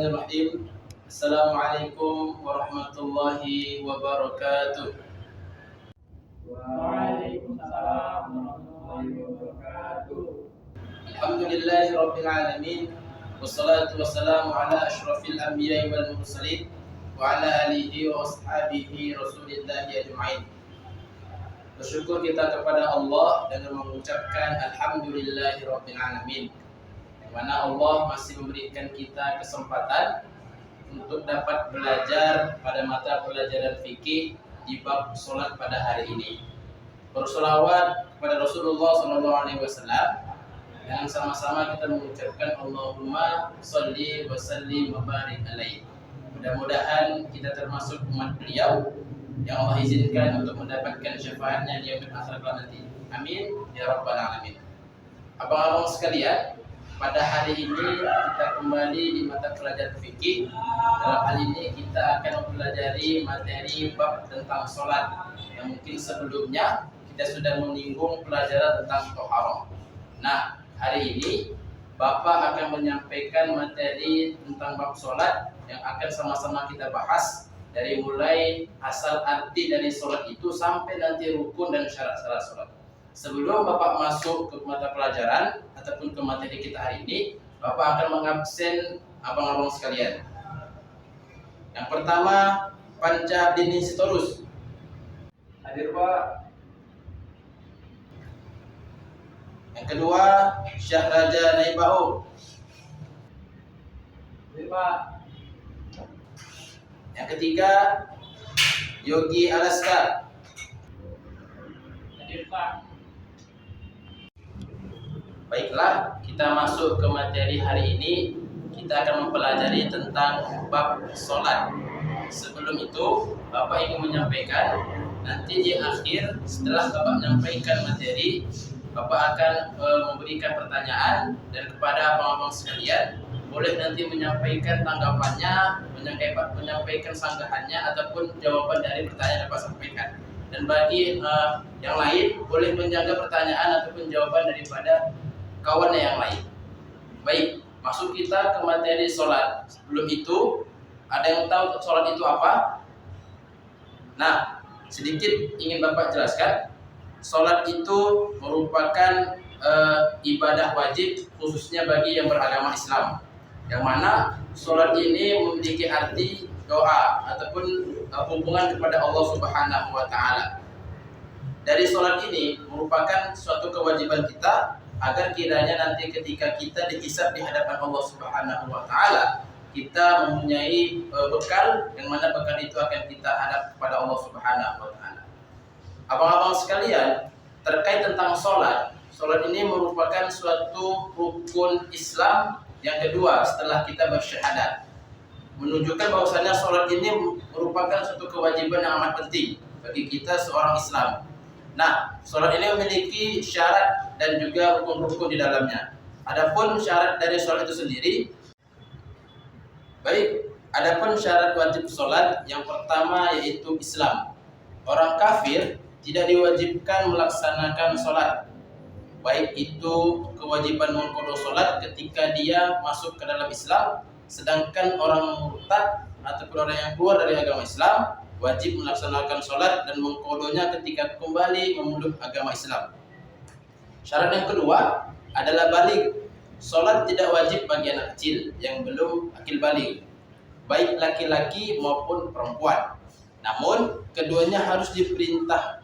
Bismillahirrahmanirrahim. Assalamualaikum warahmatullahi wabarakatuh. Waalaikumsalam warahmatullahi wabarakatuh. Alhamdulillahi rabbil alamin. Wassalatu wassalamu ala asyrafil anbiya'i wal mursalin wa ala alihi wa ashabihi rasulillahi ajma'in. Bersyukur kita kepada Allah dengan mengucapkan alhamdulillahi rabbil alamin, di mana Allah masih memberikan kita kesempatan untuk dapat belajar pada mata pelajaran fikih di bab salat pada hari ini. Bersolawat kepada Rasulullah SAW dan sama-sama kita mengucapkan Allahumma sholli wa sallim wa barik alaihi. Mudah-mudahan kita termasuk umat beliau yang Allah izinkan untuk mendapatkan syafaatnya di yaumil akhir nanti. Amin ya rabbal alamin. Abang-abang sekalian, pada hari ini kita kembali di mata pelajaran fikih. Dalam hal ini kita akan mempelajari materi bab tentang sholat yang mungkin sebelumnya kita sudah menyinggung pelajaran tentang toharoh. Nah, hari ini Bapak akan menyampaikan materi tentang bab sholat yang akan sama-sama kita bahas dari mulai asal arti dari sholat itu sampai nanti rukun dan syarat-syarat sholat. Sebelum Bapak masuk ke mata pelajaran ataupun ke materi kita hari ini, Bapak akan mengabsen abang-abang sekalian. Yang pertama, Panca Dini Sitorus. Hadir Pak. Yang kedua, Syahraja Naibaho. Hadir Pak. Yang ketiga, Yogi Alaska. Hadir Pak. Baiklah, kita masuk ke materi hari ini. Kita akan mempelajari tentang bab sholat. Sebelum itu, Bapak ingin menyampaikan, nanti di akhir setelah Bapak menyampaikan materi, Bapak akan memberikan pertanyaan, dan kepada abang-abang sekalian boleh nanti menyampaikan tanggapannya, menyampaikan sanggahannya ataupun jawaban dari pertanyaan yang Bapak sampaikan. Dan bagi yang lain boleh menjaga pertanyaan ataupun jawaban daripada kawannya yang lain. Baik, masuk kita ke materi sholat. Sebelum itu, ada yang tahu sholat itu apa? Nah, sedikit ingin Bapak jelaskan. Sholat itu merupakan ibadah wajib khususnya bagi yang beragama Islam, yang mana sholat ini memiliki arti doa ataupun hubungan kepada Allah Subhanahu wa Ta'ala. Dari sholat ini merupakan suatu kewajiban kita agar kiranya nanti ketika kita dihisab di hadapan Allah Subhanahu wa Ta'ala, kita mempunyai bekal yang mana bekal itu akan kita hadap kepada Allah Subhanahu wa Ta'ala. Abang-abang sekalian, terkait tentang sholat ini merupakan suatu rukun Islam yang kedua setelah kita bersyahadat, menunjukkan bahwasanya sholat ini merupakan suatu kewajiban yang amat penting bagi kita seorang Islam. Nah, sholat ini memiliki syarat dan juga rukun-rukun di dalamnya. Adapun syarat dari sholat itu sendiri, baik, adapun syarat wajib sholat yang pertama yaitu Islam. Orang kafir tidak diwajibkan melaksanakan sholat, baik itu kewajiban mengqadha sholat ketika dia masuk ke dalam Islam, sedangkan orang murtad ataupun orang yang keluar dari agama Islam wajib melaksanakan sholat dan mengqadhanya ketika kembali memeluk agama Islam. Syarat yang kedua adalah baligh. Sholat tidak wajib bagi anak kecil yang belum akil baligh, baik laki-laki maupun perempuan. Namun keduanya harus diperintah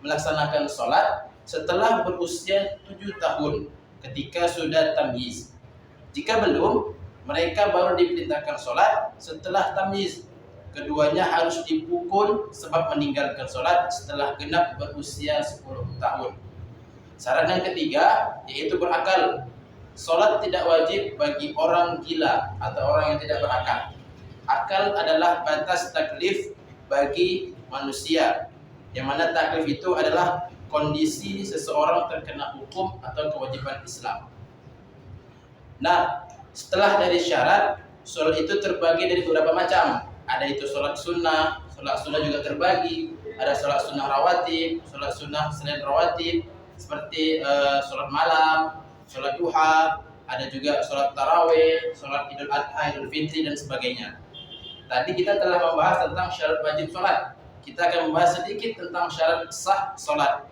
melaksanakan sholat setelah berusia 7 tahun ketika sudah tamyiz. Jika belum, mereka baru diperintahkan sholat setelah tamyiz. Keduanya harus dipukul sebab meninggalkan sholat setelah genap berusia 10 tahun. Syarat yang ketiga yaitu berakal. Sholat tidak wajib bagi orang gila atau orang yang tidak berakal. Akal adalah batas taklif bagi manusia, yang mana taklif itu adalah kondisi seseorang terkena hukum atau kewajiban Islam. Nah, setelah dari syarat, sholat itu terbagi dari beberapa macam. Ada itu sholat sunnah juga terbagi. Ada sholat sunnah rawatib, sholat sunnah selain rawatib, seperti sholat malam, sholat duha, ada juga sholat tarawih, sholat idul adha, idul fitri dan sebagainya. Tadi kita telah membahas tentang syarat wajib sholat. Kita akan membahas sedikit tentang syarat sah sholat.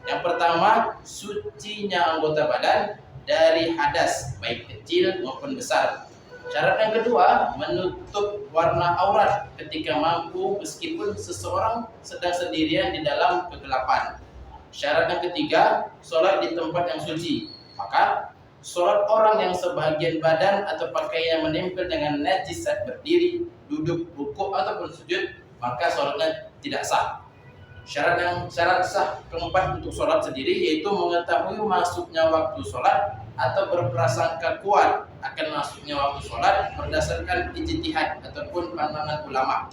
Yang pertama, sucinya anggota badan dari hadas, baik kecil maupun besar. Syarat yang kedua, menutup warna aurat ketika mampu meskipun seseorang sedang sendirian di dalam kegelapan. Syarat yang ketiga, sholat di tempat yang suci. Maka, sholat orang yang sebahagian badan atau pakaian menempel dengan najis saat berdiri, duduk, rukuk ataupun sujud, maka sholatnya tidak sah. Syarat sah keempat untuk sholat sendiri yaitu mengetahui masuknya waktu sholat atau berprasangka kuat akan masuknya waktu sholat berdasarkan ijtihad ataupun pandangan ulama.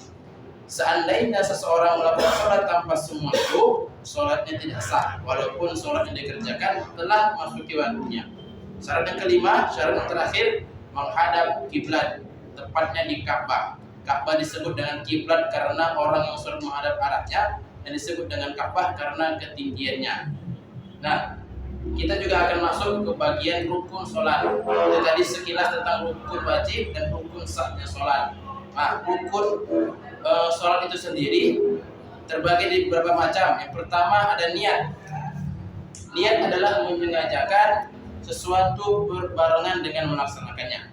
Seandainya seseorang melakukan sholat tanpa semua itu, sholatnya tidak sah walaupun sholat yang dikerjakan telah masuki waktunya. Syarat yang kelima, syarat yang terakhir, menghadap kiblat, tepatnya di Ka'bah. Ka'bah disebut dengan kiblat karena orang yang sholat menghadap arahnya, dan disebut dengan Ka'bah karena ketinggiannya. Nah, kita juga akan masuk ke bagian rukun sholat. Itu tadi sekilas tentang rukun wajib dan rukun sahnya sholat. Nah, rukun sholat itu sendiri terbagi di beberapa macam. Yang pertama ada niat. Niat adalah menyengajakan sesuatu berbarengan dengan melaksanakannya.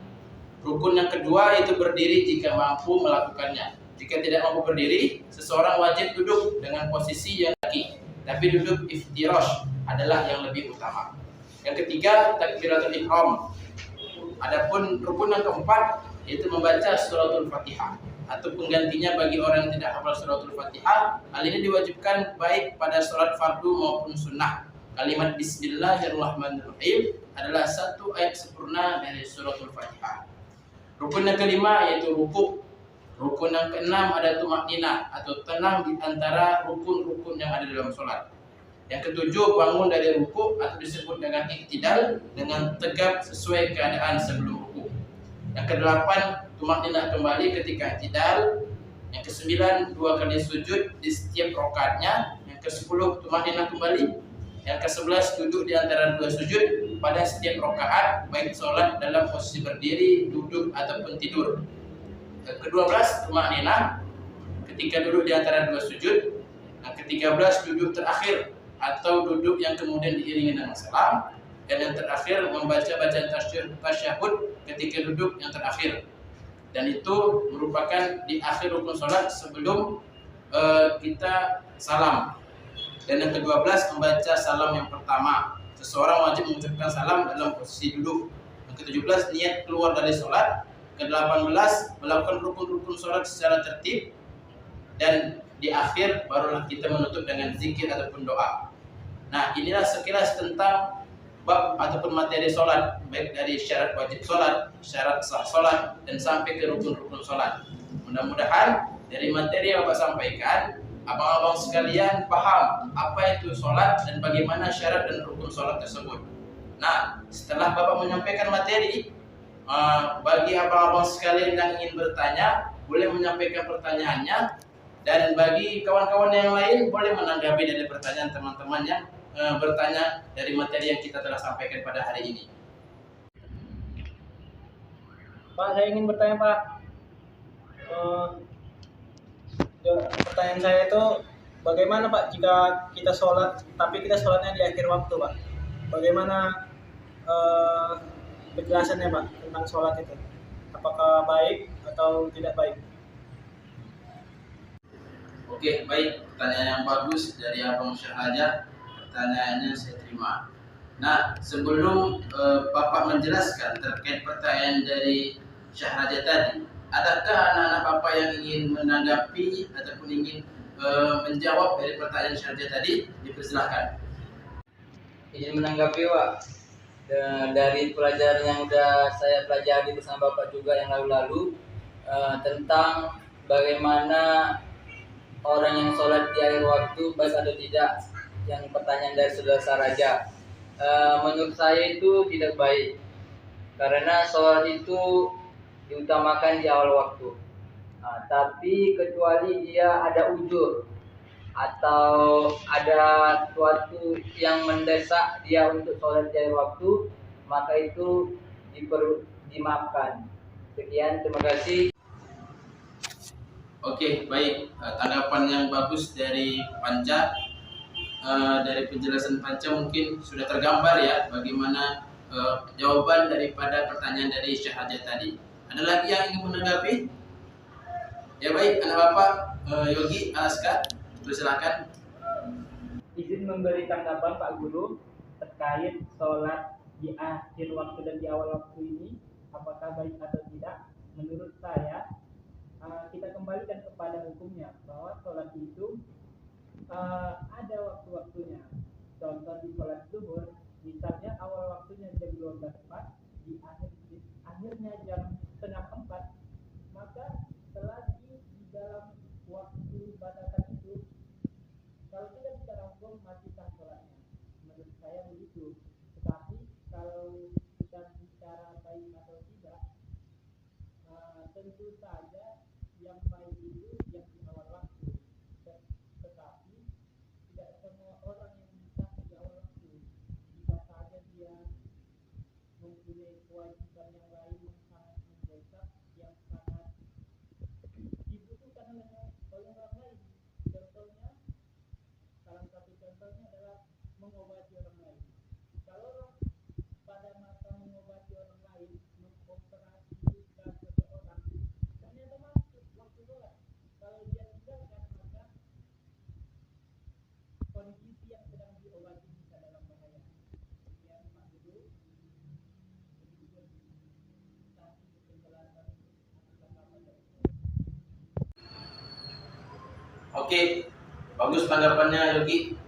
Rukun yang kedua itu berdiri jika mampu melakukannya. Jika tidak mampu berdiri, seseorang wajib duduk dengan posisi yang kaki, tapi duduk iftirash adalah yang lebih utama. Yang ketiga, takbiratul ihram. Adapun rukun yang keempat yaitu membaca suratul Fatihah atau penggantinya bagi orang yang tidak hafal suratul Fatihah. Hal ini diwajibkan baik pada sholat fardu maupun sunnah. Kalimat Bismillahirrahmanirrahim adalah satu ayat sempurna dari suratul Fatihah. Rukun yang kelima yaitu rukuk. Rukun yang keenam ada tumakninah atau tenang di antara rukun-rukun yang ada dalam sholat. Yang ketujuh, bangun dari rukuk atau disebut dengan iktidal dengan tegap sesuai keadaan sebelum rukuk. Yang kedelapan, tumakninah kembali ketika iktidal. Yang kesembilan, 2 kali sujud di setiap rakaatnya. Yang ke-10, tumakninah kembali. Yang ke-11, duduk di antara 2 sujud pada setiap rakaat, baik sholat dalam posisi berdiri, duduk ataupun tidur. Yang ke-12, tumakninah ketika duduk di antara 2 sujud. Yang ke-13, duduk terakhir atau duduk yang kemudian diiringi dengan salam. Dan yang terakhir, membaca bacaan tasyahud ketika duduk yang terakhir. Dan itu merupakan di akhir rukun sholat sebelum kita salam. Dan yang ke-12, membaca salam yang pertama. Seseorang wajib mengucapkan salam dalam posisi duduk. Yang ke-17, niat keluar dari sholat. Ke-18, melakukan rukun-rukun sholat secara tertib. Dan di akhir barulah kita menutup dengan zikir ataupun doa. Nah, inilah sekilas tentang bab ataupun materi sholat, baik dari syarat wajib sholat, syarat sah sholat, dan sampai ke rukun-rukun sholat. Mudah-mudahan dari materi yang Bapak sampaikan, abang-abang sekalian paham apa itu sholat dan bagaimana syarat dan rukun sholat tersebut. Nah, setelah Bapak menyampaikan materi, bagi abang-abang sekalian yang ingin bertanya, boleh menyampaikan pertanyaannya. Dan bagi kawan-kawan yang lain, boleh menanggapi dari pertanyaan teman-teman yang bertanya dari materi yang kita telah sampaikan pada hari ini. Pak, saya ingin bertanya Pak. Pertanyaan saya itu, bagaimana Pak jika kita sholat, tapi kita sholatnya di akhir waktu Pak? Bagaimana penjelasannya Pak tentang sholat itu? Apakah baik atau tidak baik? Oke, baik. Pertanyaan yang bagus dari Abang Syahraja. Pertanyaannya saya terima. Nah, sebelum Bapak menjelaskan terkait pertanyaan dari Syahraja tadi, adakah anak-anak Bapak yang ingin menanggapi ataupun ingin menjawab dari pertanyaan Syahraja tadi? Dipersilahkan. Ingin menanggapi Pak, dari pelajaran yang sudah saya pelajari bersama Bapak juga yang lalu-lalu, tentang bagaimana orang yang sholat di akhir waktu baik atau tidak, yang pertanyaan dari saudara Syahraja. Menurut saya itu tidak baik, karena sholat itu diutamakan di awal waktu. Tapi kecuali dia ada uzur atau ada sesuatu yang mendesak dia untuk sholat di akhir waktu, maka itu dimaafkan. Sekian, terima kasih. Oke, baik. Tanggapan yang bagus dari Panca. Dari penjelasan Panca mungkin sudah tergambar ya bagaimana jawaban daripada pertanyaan dari Syekh Hajar tadi. Ada lagi yang ingin menanggapi? Ya baik, anak bapak Yogi Alaska, silakan. Izin memberi tanggapan Pak Guru terkait sholat di akhir waktu dan di awal waktu ini, apakah baik atau tidak? Menurut saya, kita kembalikan kepada hukumnya bahwa sholat itu ada waktu-waktunya. Contoh di sholat zuhur, misalnya awal waktunya jam 12.04, akhirnya jam setengah 4, maka selagi di dalam waktu batasan itu, kalau tidak bicara hukum masih sah sholatnya. Menurut saya begitu. Tetapi kalau kita bicara baik atau tidak, tentu saja yang baik itu yang di awal waktu. Tetapi tidak semua orang yang bisa di awal waktu. Jika saja dia mempunyai kewajiban yang lain yang sangat mendesak, yang sangat dibutuhkan oleh orang lain. Contohnya, salah satu contohnya adalah mengobati orang lain. Kalau pada masa mengobati orang lain, mengoperasi luka seseorang, ternyata masuk waktu sholat. Kalau dia tinggalkan, maka kondisi yang sedang diobati bisa dalam bahaya. Sekian Pak Guru. Berikut penjelasan atas apa dari Oke, bagus tanggapannya Yogi.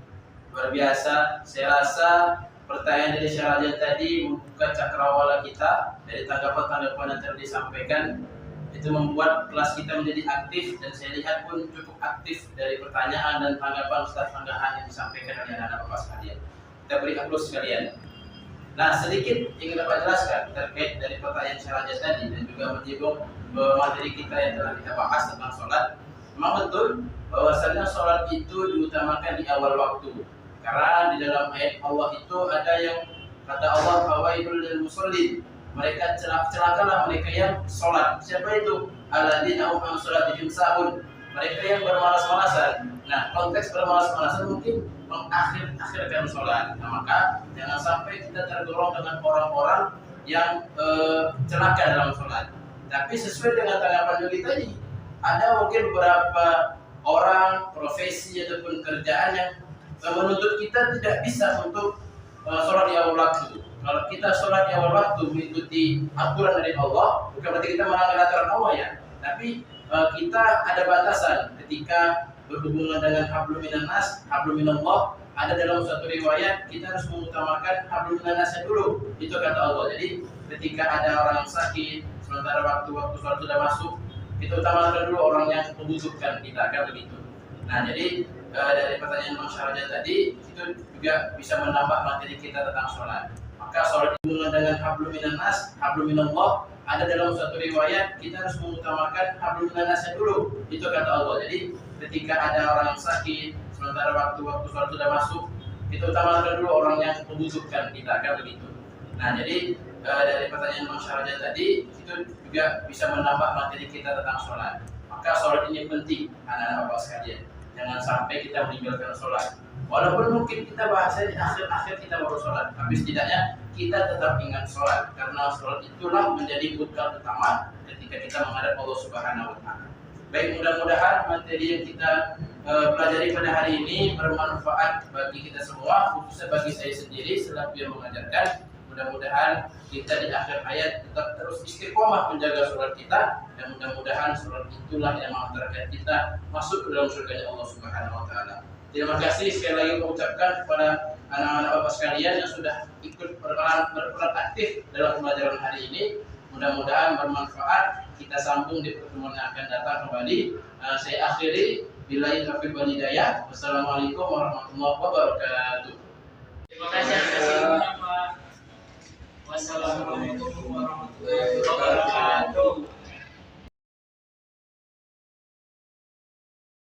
Luar biasa. Saya rasa pertanyaan dari Syekh Hajar tadi membuka cakrawala kita dari tanggapan-tanggapan yang tadi disampaikan. Itu membuat kelas kita menjadi aktif dan saya lihat pun cukup aktif dari pertanyaan dan tanggapan Ustaz Panggahan yang disampaikan oleh anak-anak Bapak sekalian. Kita beri aplaus sekalian. Nah, sedikit ingin dapat jelaskan terkait dari pertanyaan Syekh Hajar tadi dan juga menyinggung materi kita yang telah kita bahas tentang sholat. Memang betul bahwasanya sholat itu diutamakan di awal waktu. Karena di dalam ayat Allah itu ada yang kata Allah fawailul lil musallin. Mereka celakalah mereka yang sholat. Siapa itu? Alladzina hum an sholatihim sahun. Mereka yang bermalas-malasan. Nah, konteks bermalas-malasan mungkin mengakhirkan sholat. Nah, maka jangan sampai kita tergolong dengan orang-orang yang celaka dalam sholat. Tapi sesuai dengan tanggapan Yogi tadi, ada mungkin beberapa orang, profesi ataupun kerjaan yang menuntut kita tidak bisa untuk sholat di awal waktu. Kalau kita sholat di awal waktu mengikuti aturan dari Allah, bukan berarti kita melanggar aturan Allah ya. Tapi kita ada batasan ketika berhubungan dengan hablum minan nas, hablum minallah. Ada dalam suatu riwayat kita harus mengutamakan hablum minan nasnya dulu. Itu kata Allah. Jadi ketika ada orang yang sakit, sementara waktu sholat sudah masuk, kita utamakan dulu orang yang membutuhkan kita, kan begitu. Nah, jadi dari pertanyaan Mas Syarja tadi itu juga bisa menambah materi kita tentang sholat. Maka sholat hubungan dengan hablum minan nas, hablum minallah. Ada dalam suatu riwayat kita harus mengutamakan hablum minan nasnya dulu. Itu kata Allah. Jadi ketika ada orang yang sakit, sementara waktu sholat sudah masuk, kita utamakan dulu orang yang membutuhkan kita, kan begitu. Nah, jadi dari pertanyaan Mas Syarja tadi itu juga bisa menambah materi kita tentang sholat. Maka sholat ini penting, anak-anak Bapak sekalian. Jangan sampai kita meninggalkan sholat. Walaupun mungkin kita bahasnya di akhir-akhir kita baru sholat, tapi setidaknya kita tetap ingat sholat. Karena sholat itulah menjadi bekal utama ketika kita menghadap Allah Subhanahu wa Ta'ala. Baik, mudah-mudahan materi yang kita pelajari pada hari ini bermanfaat bagi kita semua, khususnya bagi saya sendiri selaku yang mengajarkan. Mudah-mudahan kita di akhir hayat tetap terus istiqomah menjaga sholat kita, dan mudah-mudahan sholat itulah yang mengantarkan kita masuk ke dalam surga Allah Subhanahu wa Ta'ala. Terima kasih sekali lagi mengucapkan kepada anak-anak Bapak sekalian yang sudah ikut berperan aktif dalam pembelajaran hari ini. Mudah-mudahan bermanfaat. Kita sambung di pertemuan yang akan datang kembali. Saya akhiri billahi taufiq wal hidayah. Wassalamualaikum warahmatullahi wabarakatuh. Terima kasih. Wassalamualaikum warahmatullahi wabarakatuh.